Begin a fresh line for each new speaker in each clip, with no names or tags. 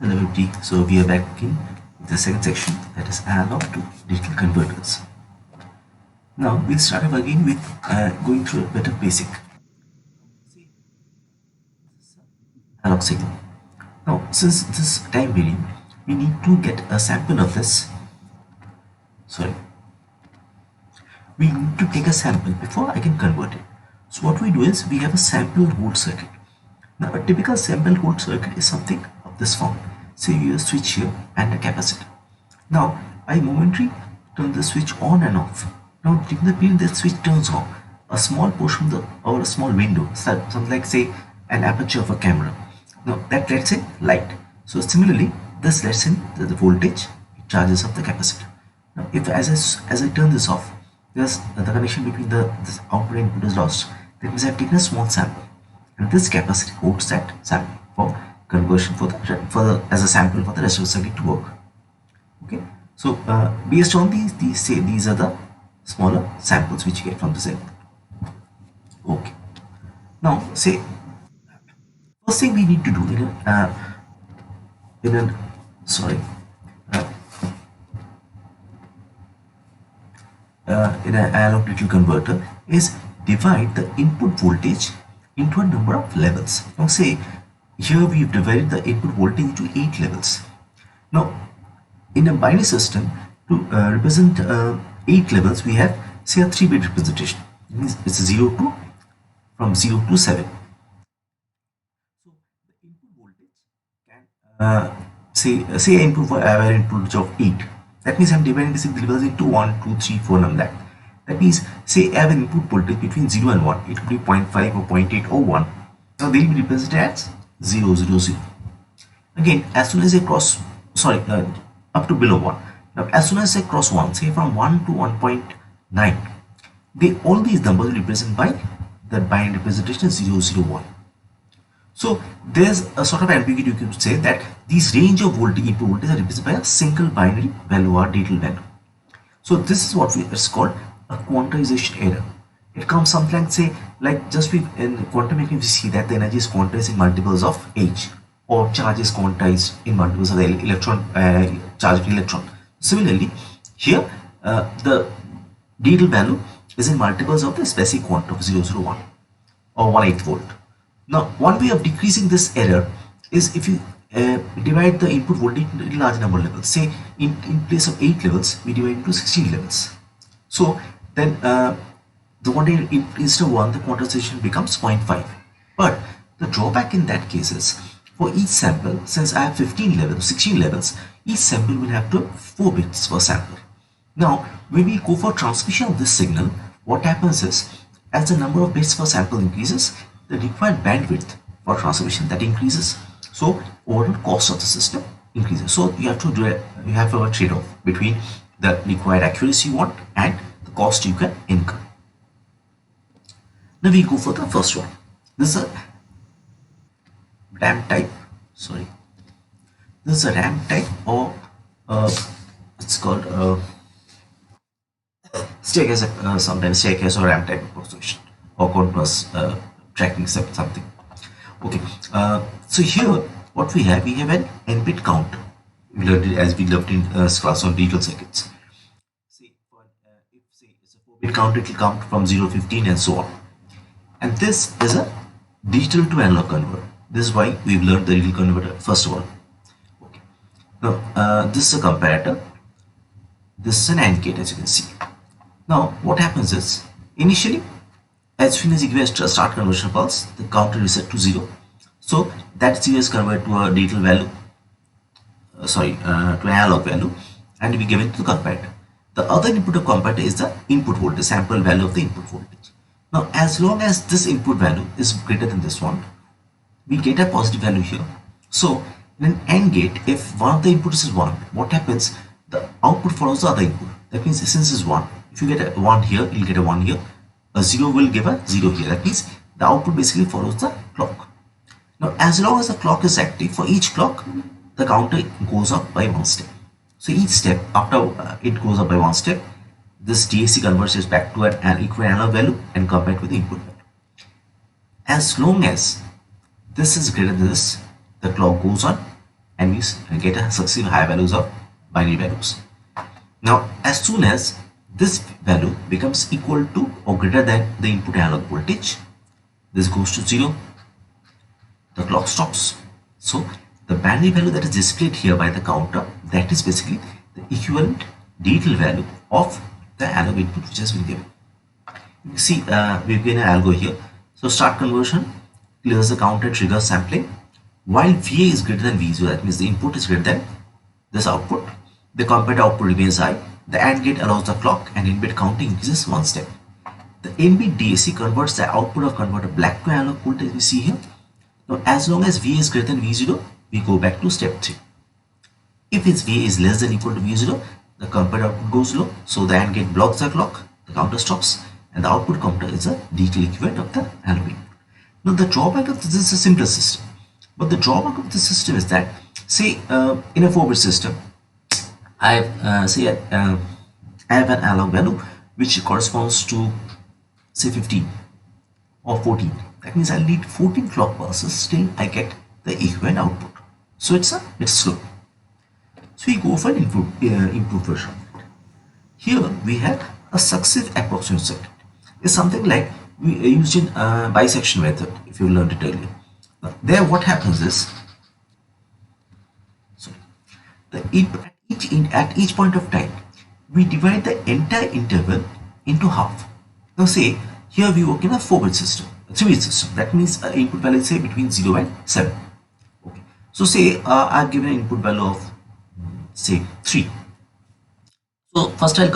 Hello everybody, so we are back in the second section, that is analog to digital converters. Now we'll start up again with going through a bit of basic analog signal. Now since this time varying, we need to get a sample of this. We need to take a sample before I can convert it. So what we do is we have a sample hold circuit. Now a typical sample hold circuit is something of this form. Say you have a switch here and a capacitor. Now I momentarily turn the switch on and off. Now during the period the switch turns on, a small portion of the or a small window, something like say an aperture of a camera. Now that lets in light. So similarly this lets in the voltage charges of the capacitor. Now if as I turn this off, there's the connection between this output and input is lost. That means I've taken a small sample, and this capacitor holds that sample for conversion as a sample for the rest of the circuit to work. Okay, so based on these are the smaller samples which you get from the input. Okay, now say first thing we need to do in an analog digital converter is divide the input voltage into a number of levels. Now say here we've divided the input voltage into 8 levels. Now in a binary system, to represent 8 levels, we have say a 3-bit representation. It means it's 0 to from 0 to 7. So the input voltage can say input for input of 8. That means I'm dividing this levels into 1, 2, 3, 4 and that. That means say I have an input voltage between 0 and 1. It could be 0.5 or 0.8 or 1. Now they will be represented as 0, 0, 0. Again, as soon as I cross, up to below 1. Now as soon as I cross 1, say from 1 to 1.9, all these numbers will be represented by the binary representation 0, 0, 1. So there's a sort of ambiguity, you could say, that these range of voltage input voltage are represented by a single binary value or digital value. So this is what it's called a quantization error. It comes something like, say, like just in quantum mechanics we see that the energy is quantized in multiples of h, or charge is quantized in multiples of the electron charge of electron. Similarly, here the digital value is in multiples of the specific quantum of 001 or 1/8 volt. Now, one way of decreasing this error is if you divide the input voltage into a large number of levels. Say in place of 8 levels, we divide into 16 levels. So then instead of 1, the quantization becomes 0.5. But the drawback in that case is, for each sample, since I have 16 levels, each sample will have to have 4 bits per sample. Now, when we go for transmission of this signal, what happens is, as the number of bits per sample increases, the required bandwidth for transmission that increases. So overall cost of the system increases. So you have a trade-off between the required accuracy you want and the cost you can incur. Now we go for the first one. This is a ramp type. This is a ramp type, or it's called staircase. Sometimes staircase or ramp type approximation, or continuous tracking something. Okay. So here what we have an n-bit counter. We learned it as we learned in class on digital circuits. If it's a 4-bit counter, it will count from 0 to 15 and so on. And this is a digital to analog converter. This is why we've learned the digital converter first of all. Okay. Now this is a comparator. This is an AND gate, as you can see. Now what happens is, initially, as soon as you give a start conversion pulse, the counter is set to 0. So that 0 is converted to a digital value, to an analog value, and we give it to the comparator. The other input of comparator is the input voltage, sample value of the input voltage. Now as long as this input value is greater than this one, we get a positive value here. So in an AND gate, if one of the inputs is 1, what happens? The output follows the other input. That means since is 1, if you get a 1 here, you'll get a 1 here. A 0 will give a 0 here. That means the output basically follows the clock. Now as long as the clock is active, for each clock the counter goes up by 1 step. So each step after it goes up by 1 step, this DAC converts it back to an equivalent analog value and compared with the input value. As long as this is greater than this, the clock goes on and we get a successive high values of binary values. Now, as soon as this value becomes equal to or greater than the input analog voltage, this goes to 0, the clock stops. So the binary value that is displayed here by the counter, that is basically the equivalent digital value of the analog input which has been given. You see, we've given an algo here. So start conversion, clears the counter, triggers sampling. While VA is greater than V0, that means the input is greater than this output, the comparator output remains high. The AND gate allows the clock and in-bit counting increases one step. The in-bit DAC converts the output of converter black to analog voltage we see here. Now, as long as VA is greater than V0, we go back to step 3. If its VA is less than or equal to V0, the comparator output goes low, so the AND gate blocks the clock, the counter stops, and the output counter is a digital equivalent of the analog input. Now, the drawback of this is a simpler system, but the drawback of this system is that, say, in a 4-bit system, I have an analog value which corresponds to, say, 15 or 14. That means I'll need 14 clock pulses till I get the equivalent output. So it's slow. So we go for an improved version of it. Here we have a successive approximation circuit. It's something like we used in bisection method, if you learned it earlier. Now, there what happens is, at each point of time, we divide the entire interval into half. Now say, here we work in a 4-bit system, a 3-bit system. That means input value is say between 0 and 7. Okay. So say I've given an input value of say 3. So first I'll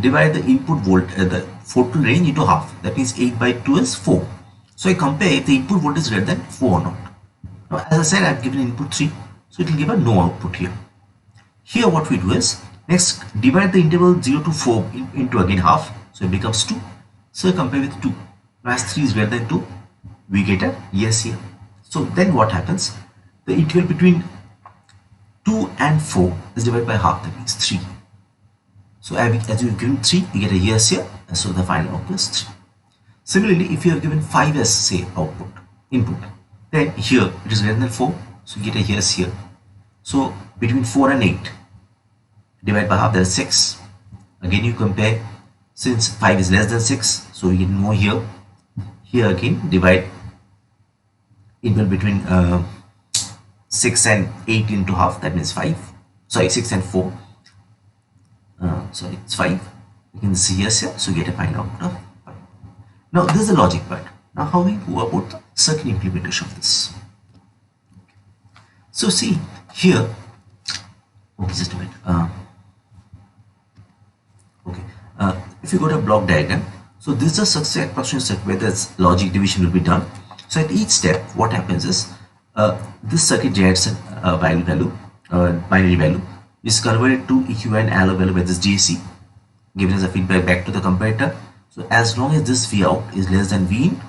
divide the input the photon range into half. That means 8 by 2 is 4. So I compare if the input voltage is greater than 4 or not. Now as I said, I've given input 3. So it will give a no output here. Here what we do is, next divide the interval 0 to 4 into again half. So it becomes 2. So compare with 2. Now as 3 is greater than 2, we get a yes here. So then what happens? The interval between 2 and 4 is divided by half. That means 3. So as you have given 3, you get a yes here. And so the final output is 3. Similarly, if you have given 5 as say input, then here it is greater than 4. So you get a yes here. So between 4 and 8, divide by half, that is 6. Again you compare, since 5 is less than 6, so we get more here. Here again divide interval between 6 and 8 into half, that means 5. Sorry, 6 and 4. Sorry, it's 5. You can see yes here, so you get a final output of 5. Now this is the logic part. Now how we go about the circuit implementation of this. So see here, just a minute. If you go to a block diagram, so this is a successive approximation circuit where this logic division will be done. So at each step, what happens is this circuit generates a binary value, is converted to equivalent analog value by this DAC, given as a feedback back to the comparator. So as long as this V out is less than V in,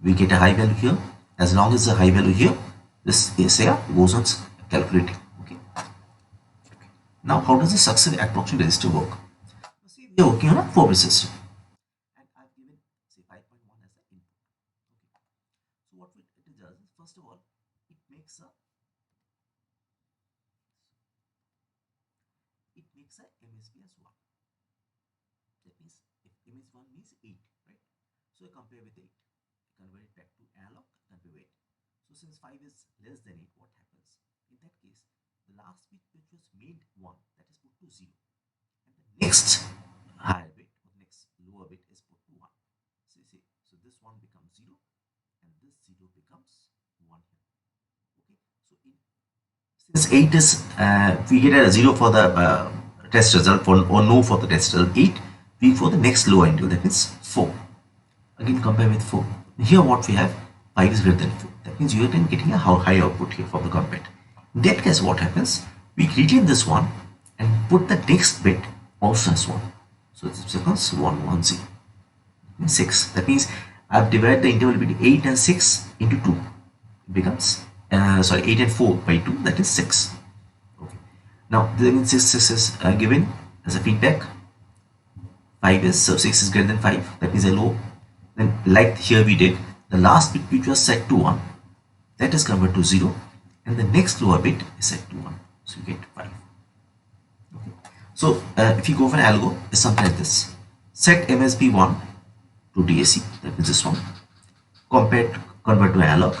we get a high value here. As long as the high value here, this SAR goes on calculating. Okay. Now, how does the successive approximation resistor work? So, see, we are working on a 4-bit system, and I've given say 5.1 as the input. Okay. So, what it does is, first of all, it makes a MSB as 1. That means if MS1 means 8, right? So, I compare with 8, convert it back to analog, compare with 8. So since 5 is less than 8, what happens? In that case, the last bit which was made 1, that is put to 0. And the next higher bit, or the next lower bit is put to 1. So this 1 becomes 0 and this 0 becomes 1 here. Okay. So since 8 is, we get a 0 for the test result or no for the test result 8, we for the next lower interval, that is 4. Again compare with 4. Here what we have, 5 is greater than 4. That means you are getting a high output here from the comparator. In that case, what happens? We retain this one and put the next bit also as 1. So this becomes 1, 1, 0. 6. That means I've divided the interval between 8 and 6 into 2. It becomes 8 and 4 by 2, that is 6. Okay. Now the 6 is given as a feedback. 5 is, so 6 is greater than 5, that is a low. Then like here we did, the last bit which was set to 1, that is converted to 0, and the next lower bit is set to 1. So you get 5. Okay. So if you go for an algo, it's something like this. Set MSB 1 to DAC, that means this one. Convert to analog.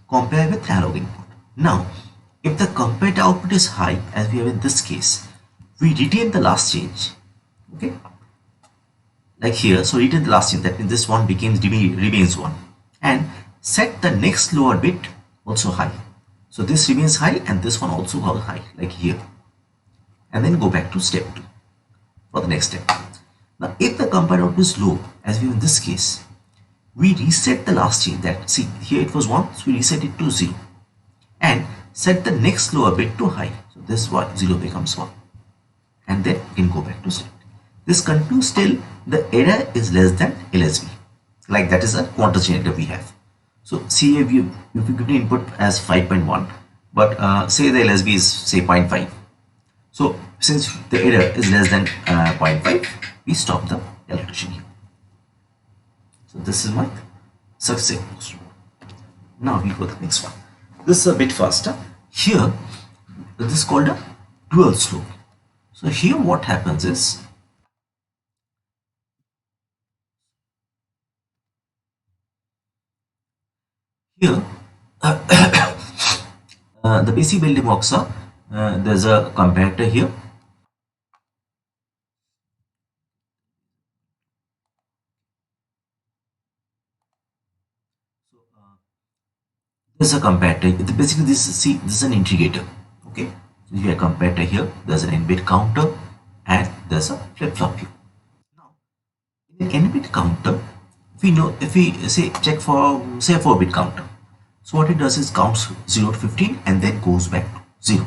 Compare with analog input. Now, if the compared output is high, as we have in this case, we retain the last change. Okay. Like here, so retain the last change. That means this one remains 1. And set the next lower bit also high. So this remains high and this one also goes high, like here. And then go back to step 2 for the next step. Now, if the compared output is low, as we have in this case, we reset the last change. That, see, here it was 1, so we reset it to 0. And set the next lower bit to high. So this 0 becomes 1. And then we can go back to step. This continues till the error is less than LSB. Like that is a quantum generator we have. So see, if you give the input as 5.1, but say the LSB is say 0.5. So since the error is less than 0.5, we stop the calculation here. So this is my successive post. Now we go to the next one. This is a bit faster. Here, this is called a dual slope. So here what happens is, here the basic building blocks are, there's a comparator here. So there's a comparator. Basically this is an integrator. Okay, so you have a comparator here, there's an n-bit counter and there's a flip-flop here. Now in an n-bit counter, we know, if we say check for say a 4-bit counter, so what it does is counts 0 to 15 and then goes back to 0.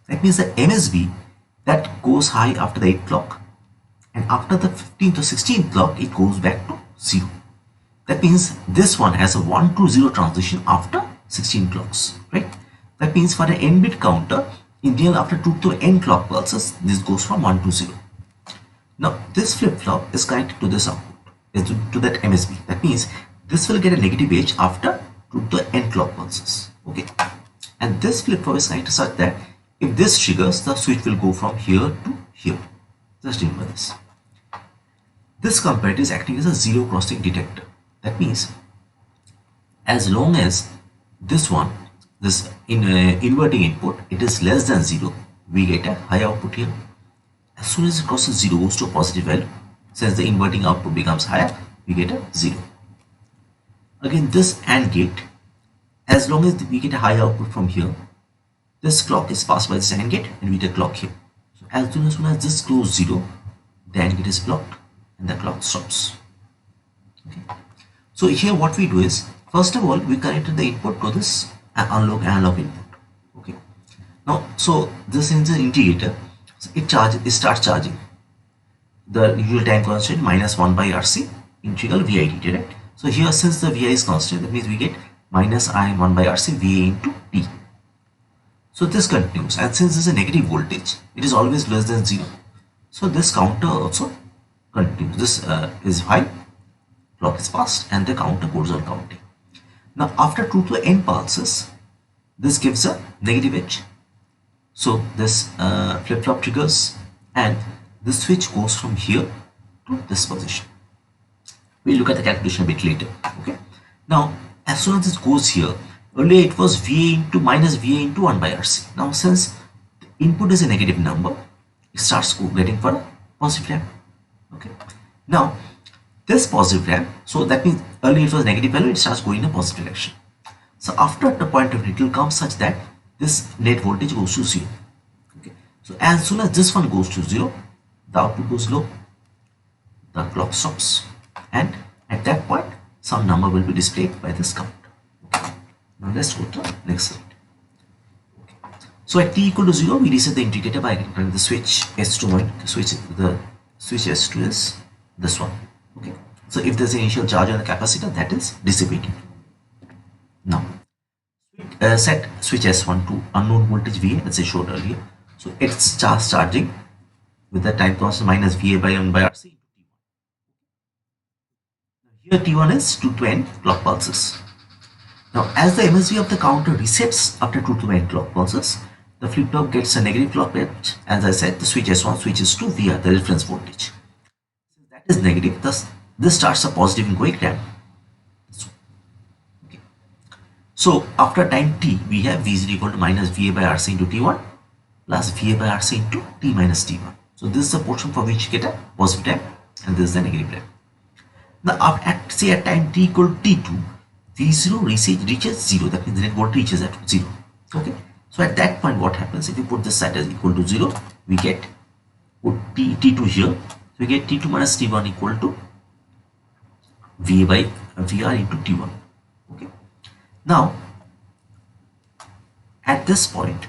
That means the MSB that goes high after the 8th clock, and after the 15th to 16th clock it goes back to 0. That means this one has a 1 to 0 transition after 16 clocks, right? That means for an n-bit counter, in real after 2 to n clock pulses, this goes from 1 to 0. Now this flip-flop is connected to this output, to that MSB. That means this will get a negative edge after 2 to n clock pulses. Okay, and this flip-flop is connected such that if this triggers, the switch will go from here to here. Just remember this. This comparator is acting as a zero crossing detector. That means as long as this one, this inverting input, it is less than 0, we get a high output here. As soon as it crosses 0, goes to a positive value, since the inverting output becomes higher, we get a 0. Again, this AND gate, as long as we get a high output from here, this clock is passed by this AND gate and we get a clock here. So as soon as this goes 0, the AND gate is blocked and the clock stops. Okay. So here what we do is, first of all, we connected the input to this analog input. Okay. Now, so this is an integrator. So it starts charging. The usual time constant minus 1 by RC integral VI dt, right? So here, since the VI is constant, that means we get minus I 1 by RC VA into T. So this continues, and since this is a negative voltage, it is always less than 0. So this counter also continues. This is high, clock is passed, and the counter goes on counting. Now after 2 to n pulses, this gives a negative edge. So this flip-flop triggers and this switch goes from here to this position. We'll look at the calculation a bit later. Okay. Now as soon as it goes here, earlier it was VA into minus VA into 1 by RC. Now since the input is a negative number, it starts getting for a positive ramp. Okay. Now this positive ramp, so that means earlier it was negative value, it starts going in a positive direction. So after the point of it will come such that this net voltage goes to 0. Okay. So as soon as this one goes to 0, the output goes low, the clock stops, and at that point some number will be displayed by this count. Okay. Now let's go to the next slide. Okay. So at t equal to 0, we reset the integrator by running the switch S2 the switch S2 is this one. Okay. So if there's an initial charge on the capacitor, that is dissipating. Now set switch S1 to unknown voltage VA, as I showed earlier. So it starts charging with the time constant minus VA by 1 by RC. Here T1 is 2 to n clock pulses. Now, as the MSB of the counter resets after 2 to 9 clock pulses, the flip-flop gets a negative clock edge. As I said, the switch S1 switches to VR, the reference voltage. Since that is negative, thus this starts a positive inquiry ramp. Okay. So, after time t, we have V0 equal to minus VA by RC into T1 plus VA by RC into T minus T1. So, this is the portion for which you get a positive ramp, and this is the negative ramp. Now, say at time t equal to T2, V0 reaches 0, that means the net voltage reaches at 0. Okay. So at that point, what happens if you put this side as equal to 0, we get put T2 here, so we get T2 minus T1 equal to VA by VR into T1. Okay. Now, at this point,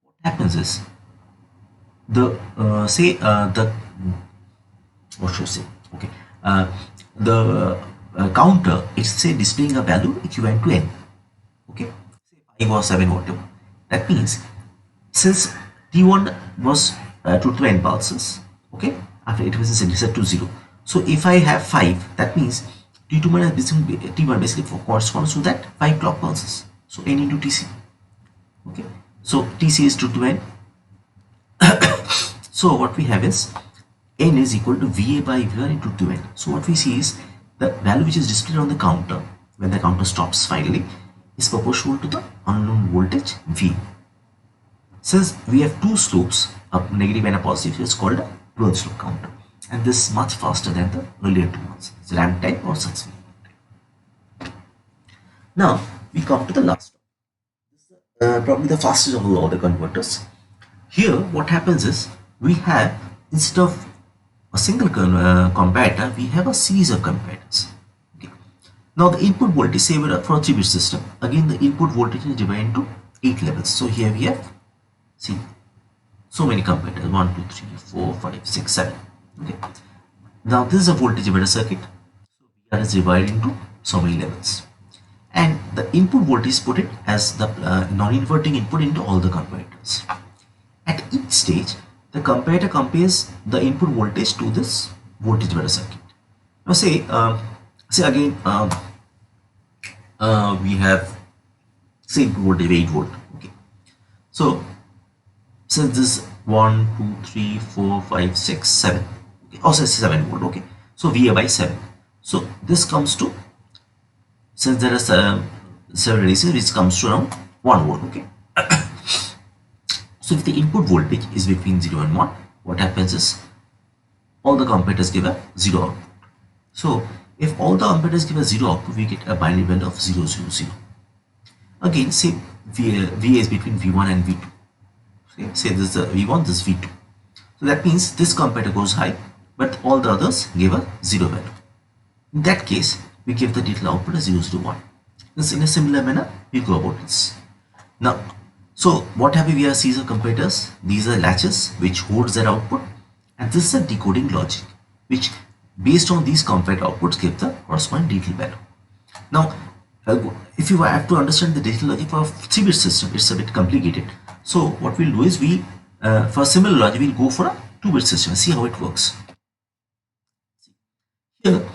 what happens is the what should I say? Okay, the counter, it's say displaying a value equivalent to n. Okay, say 5 or 7, whatever. That means since t1 was 2 to n pulses, okay, after it was reset to 0. So if I have 5, that means t2 minus t1 basically corresponds to that 5 clock pulses. So n into tc. Okay, so tc is 2 to n. So what we have is n is equal to VA by VR into 2n. So what we see is the value which is displayed on the counter when the counter stops finally is proportional to the unknown voltage V. Since we have two slopes, a negative and a positive, it's called a closed loop counter, and this is much faster than the earlier two ones. It's ramp type or successive. Now we come to the last one. This is probably the fastest of all the converters. Here what happens is we have, instead of a single comparator, we have a series of comparators. Okay. Now the input voltage, say for a 3-bit system, again the input voltage is divided into 8 levels. So here we have, see, so many comparators, 1, 2, 3, 4, 5, 6, 7. Okay. Now this is a voltage divider circuit. So VR is divided into so many levels, and the input voltage is put it as the non-inverting input into all the comparators. At each stage, the comparator compares the input voltage to this voltage divider circuit. Now say again we have say input voltage 8 volt. Okay, so since this 1, 2, 3, 4, 5, 6, 7, okay, also 7 volt. Okay, so VA by 7. So this comes to, since there are several releases, which comes to around 1 volt. Okay. So if the input voltage is between 0 and 1, what happens is all the comparators give a 0 output. So if all the comparators give a 0 output, we get a binary value of 0, 0, 0. Again, say VA is between V1 and V2. Okay, say this is V1, this is V2. So that means this comparator goes high, but all the others give a 0 value. In that case, we give the digital output as 0, 0, 1. This, in a similar manner, we go about this. Now, so what have we are series of comparators? These are latches which holds their output, and this is a decoding logic which based on these comparator outputs give the corresponding digital value. Now if you have to understand the digital logic for a 3-bit system, it's a bit complicated. So what we'll do is we for similar logic we'll go for a 2-bit system and see how it works. Here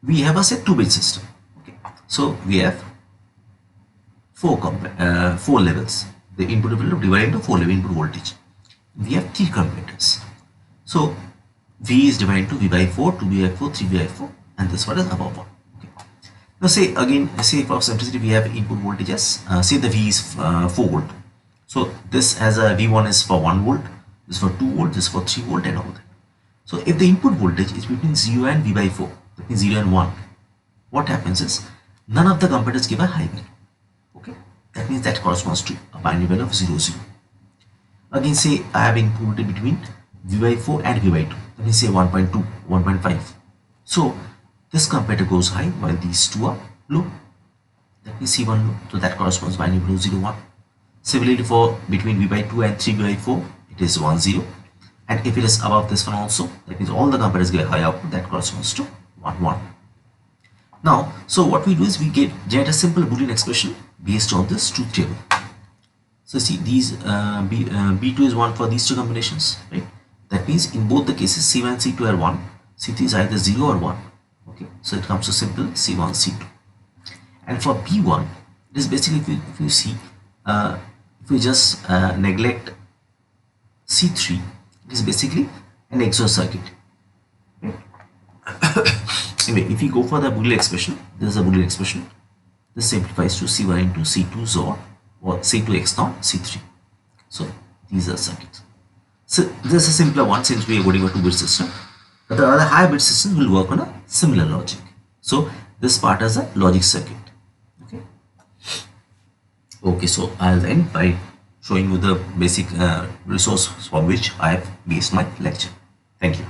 we have a set 2-bit system. Okay, so we have 4 levels. The input will divide into 4 level input voltage. We have 3 comparators. So V is divided into V by 4, 2V by 4, 3V by 4, and this one is above 1. Okay. Now say again, say for simplicity we have input voltage as say the V is 4 volt. So this as a V1 is for 1 volt, this for 2 volt, this for 3 volt, and all that. So if the input voltage is between 0 and V by 4, that means 0 and 1, what happens is none of the comparators give a high value. Okay. That means that corresponds to a binary value of 0, 0. Again, say I have input voltage between V by 4 and V by 2. Let me say 1.2, 1.5. So this comparator goes high while these two are low. Let me see one low. So that corresponds to binary value 0, 1. Similarly, for between V by 2 and 3V by 4, it is 1, 0. And if it is above this one also, that means all the comparators give a high output, that corresponds to 1, 1. Now, so what we do is we generate a simple Boolean expression based on this truth table. So see these B2 is 1 for these two combinations, right? That means in both the cases C1 and C2 are 1, C3 is either 0 or 1. Okay, so it comes to simple C1, C2. And for B1, it is basically, if you see, if we just neglect C3, it is basically an XOR circuit. Okay. Anyway, if you go for the Boolean expression, this is a Boolean expression. This simplifies to C1 into C2 XOR or C2 XNOR C3. So these are circuits. So this is a simpler one since we are going to 2-bit system. But the other high bit system will work on a similar logic. So this part is a logic circuit. Okay, so I'll end by showing you the basic resource for which I have based my lecture. Thank you.